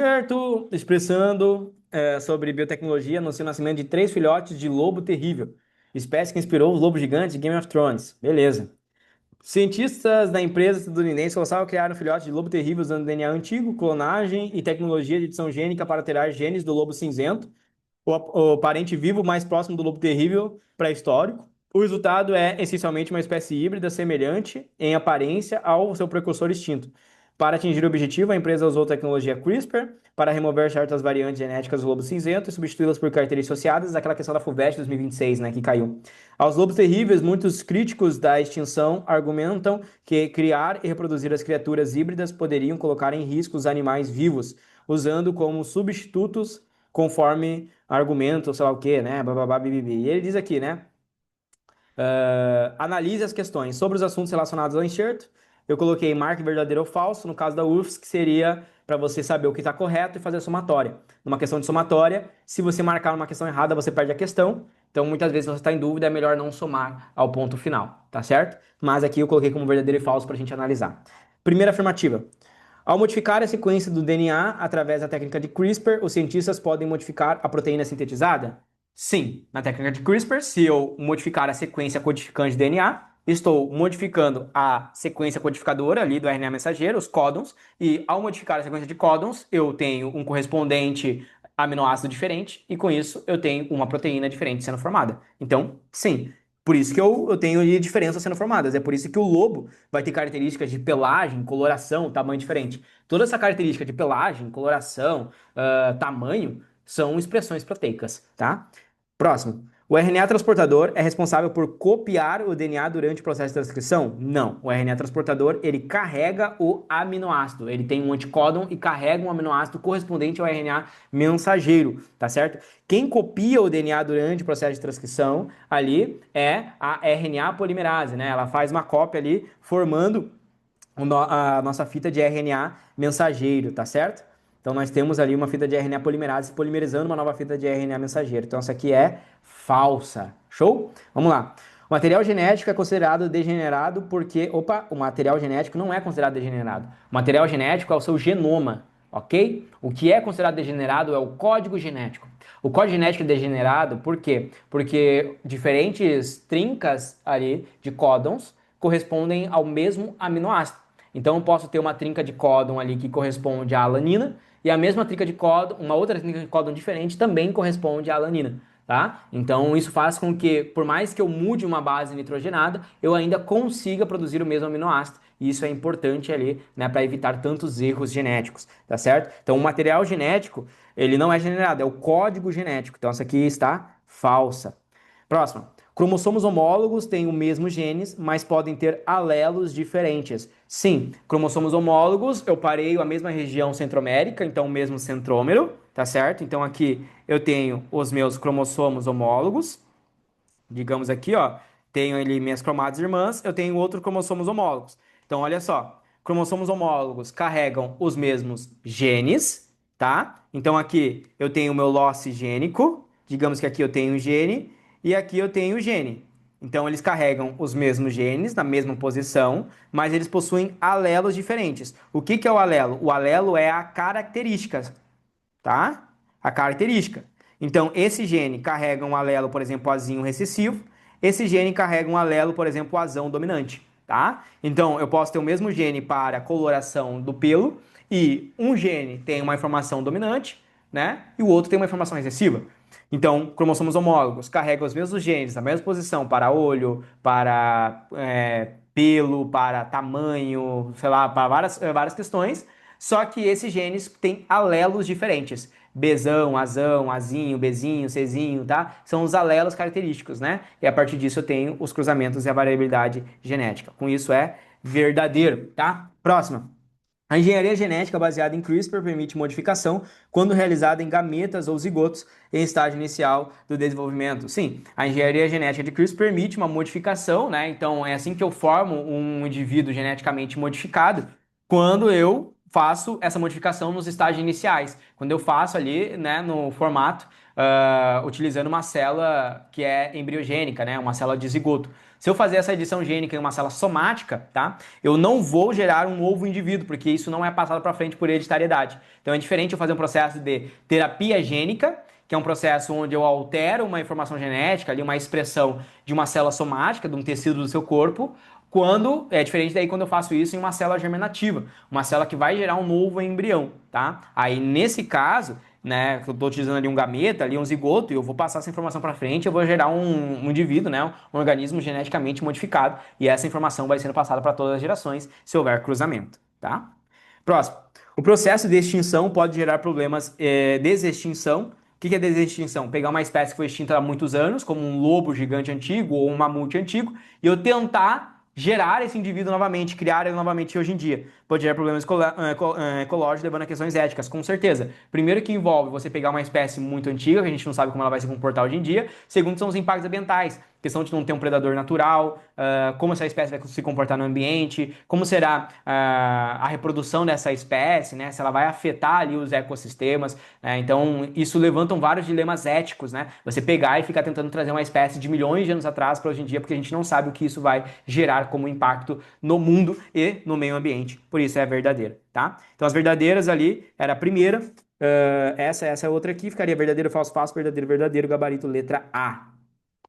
Certo, expressando sobre biotecnologia, anuncia o nascimento de 3 filhotes de lobo terrível, espécie que inspirou os lobos gigantes de Game of Thrones. Beleza. Cientistas da empresa estadunidense Colossal criaram filhotes de lobo terrível usando DNA antigo, clonagem e tecnologia de edição gênica para alterar genes do lobo cinzento, o parente vivo mais próximo do lobo terrível pré-histórico. O resultado é essencialmente uma espécie híbrida semelhante em aparência ao seu precursor extinto. Para atingir o objetivo, a empresa usou tecnologia CRISPR para remover certas variantes genéticas do lobo cinzento e substituí-las por características associadas àquela questão da FUVEST 2026, né, que caiu. Aos lobos terríveis, muitos críticos da extinção argumentam que criar e reproduzir as criaturas híbridas poderiam colocar em risco os animais vivos, usando como substitutos conforme argumento, sei lá o quê, né? Bababá, bibibi. E ele diz aqui, né? Analise as questões sobre os assuntos relacionados ao enxerto. Eu coloquei marque verdadeiro ou falso, no caso da UFS, que seria para você saber o que está correto e fazer a somatória. Numa questão de somatória, se você marcar uma questão errada, você perde a questão. Então, muitas vezes, se você está em dúvida, é melhor não somar ao ponto final, tá certo? Mas aqui eu coloquei como verdadeiro e falso para a gente analisar. Primeira afirmativa. Ao modificar a sequência do DNA através da técnica de CRISPR, os cientistas podem modificar a proteína sintetizada? Sim, na técnica de CRISPR, se eu modificar a sequência codificante de DNA, estou modificando a sequência codificadora ali do RNA mensageiro, os códons, e ao modificar a sequência de códons, eu tenho um correspondente aminoácido diferente, e com isso eu tenho uma proteína diferente sendo formada. Então, sim. Por isso que eu tenho ali diferenças sendo formadas. É por isso que o lobo vai ter características de pelagem, coloração, tamanho diferente. Toda essa característica de pelagem, coloração, tamanho, são expressões proteicas, tá? Próximo. O RNA transportador é responsável por copiar o DNA durante o processo de transcrição? Não. O RNA transportador, ele carrega o aminoácido. Ele tem um anticódon e carrega um aminoácido correspondente ao RNA mensageiro, tá certo? Quem copia o DNA durante o processo de transcrição ali é a RNA polimerase, né? Ela faz uma cópia ali, formando a nossa fita de RNA mensageiro, tá certo? Então nós temos ali uma fita de RNA polimerase polimerizando uma nova fita de RNA mensageiro. Então essa aqui é falsa. Show? Vamos lá. O material genético é considerado degenerado porque, opa, o material genético não é considerado degenerado. O material genético é o seu genoma, ok? O que é considerado degenerado é o código genético. O código genético é degenerado por quê? Porque diferentes trincas ali de códons correspondem ao mesmo aminoácido. Então eu posso ter uma trinca de códon ali que corresponde à alanina e a mesma trinca de códon, uma outra trinca de códon diferente também corresponde à alanina, tá? Então isso faz com que, por mais que eu mude uma base nitrogenada, eu ainda consiga produzir o mesmo aminoácido. E isso é importante ali, né, para evitar tantos erros genéticos, tá certo? Então o material genético, ele não é generado, é o código genético. Então essa aqui está falsa. Próxima. Cromossomos homólogos têm o mesmo genes, mas podem ter alelos diferentes. Sim, cromossomos homólogos, eu pareio a mesma região centromérica, então o mesmo centrômero, tá certo? Então aqui eu tenho os meus cromossomos homólogos, digamos aqui, ó, tenho ali minhas cromadas irmãs, eu tenho outros cromossomos homólogos. Então olha só, cromossomos homólogos carregam os mesmos genes, tá? Então aqui eu tenho o meu lote gênico, digamos que aqui eu tenho um gene e aqui eu tenho o gene. Então eles carregam os mesmos genes na mesma posição, mas eles possuem alelos diferentes. O que que é o alelo? O alelo é a característica, tá? A característica. Então, esse gene carrega um alelo, por exemplo, azinho recessivo. Esse gene carrega um alelo, por exemplo, azão dominante, tá? Então, eu posso ter o mesmo gene para coloração do pelo e um gene tem uma informação dominante, né? E o outro tem uma informação recessiva. Então, cromossomos homólogos carregam os mesmos genes na mesma posição para olho, para pelo, para tamanho, sei lá, para várias questões, só que esses genes têm alelos diferentes. Bzão, azão, azinho, bezinho, czinho, tá? São os alelos característicos, né? E a partir disso eu tenho os cruzamentos e a variabilidade genética. Com isso é verdadeiro, tá? Próxima. A engenharia genética baseada em CRISPR permite modificação quando realizada em gametas ou zigotos em estágio inicial do desenvolvimento. Sim, a engenharia genética de CRISPR permite uma modificação, né? Então é assim que eu formo um indivíduo geneticamente modificado quando eu faço essa modificação nos estágios iniciais. Quando eu faço ali, né, no formato, utilizando uma célula que é embriogênica, né? Uma célula de zigoto. Se eu fazer essa edição gênica em uma célula somática, tá? Eu não vou gerar um novo indivíduo, porque isso não é passado para frente por hereditariedade. Então é diferente eu fazer um processo de terapia gênica, que é um processo onde eu altero uma informação genética, ali uma expressão de uma célula somática, de um tecido do seu corpo, quando é diferente daí quando eu faço isso em uma célula germinativa, uma célula que vai gerar um novo embrião, tá? Aí nesse caso, né, eu estou utilizando ali um gameta, ali um zigoto, e eu vou passar essa informação para frente, eu vou gerar um indivíduo, né, um organismo geneticamente modificado, e essa informação vai sendo passada para todas as gerações se houver cruzamento, tá? Próximo. O processo de extinção pode gerar problemas desextinção. O que é desextinção? Pegar uma espécie que foi extinta há muitos anos, como um lobo gigante antigo ou um mamute antigo, e eu tentar gerar esse indivíduo novamente, criar ele novamente hoje em dia. Pode gerar problemas ecológicos, levando a questões éticas, com certeza. Primeiro que envolve você pegar uma espécie muito antiga, que a gente não sabe como ela vai se comportar hoje em dia. Segundo são os impactos ambientais, questão de não ter um predador natural, como essa espécie vai se comportar no ambiente, como será a reprodução dessa espécie, né? Se ela vai afetar ali os ecossistemas, né? Então, isso levantam vários dilemas éticos, né? Você pegar e ficar tentando trazer uma espécie de milhões de anos atrás para hoje em dia, porque a gente não sabe o que isso vai gerar como impacto no mundo e no meio ambiente. Por isso é verdadeira, tá? Então, as verdadeiras ali era a primeira, essa outra aqui, ficaria verdadeiro, falso, falso, verdadeiro, verdadeiro, gabarito, letra A.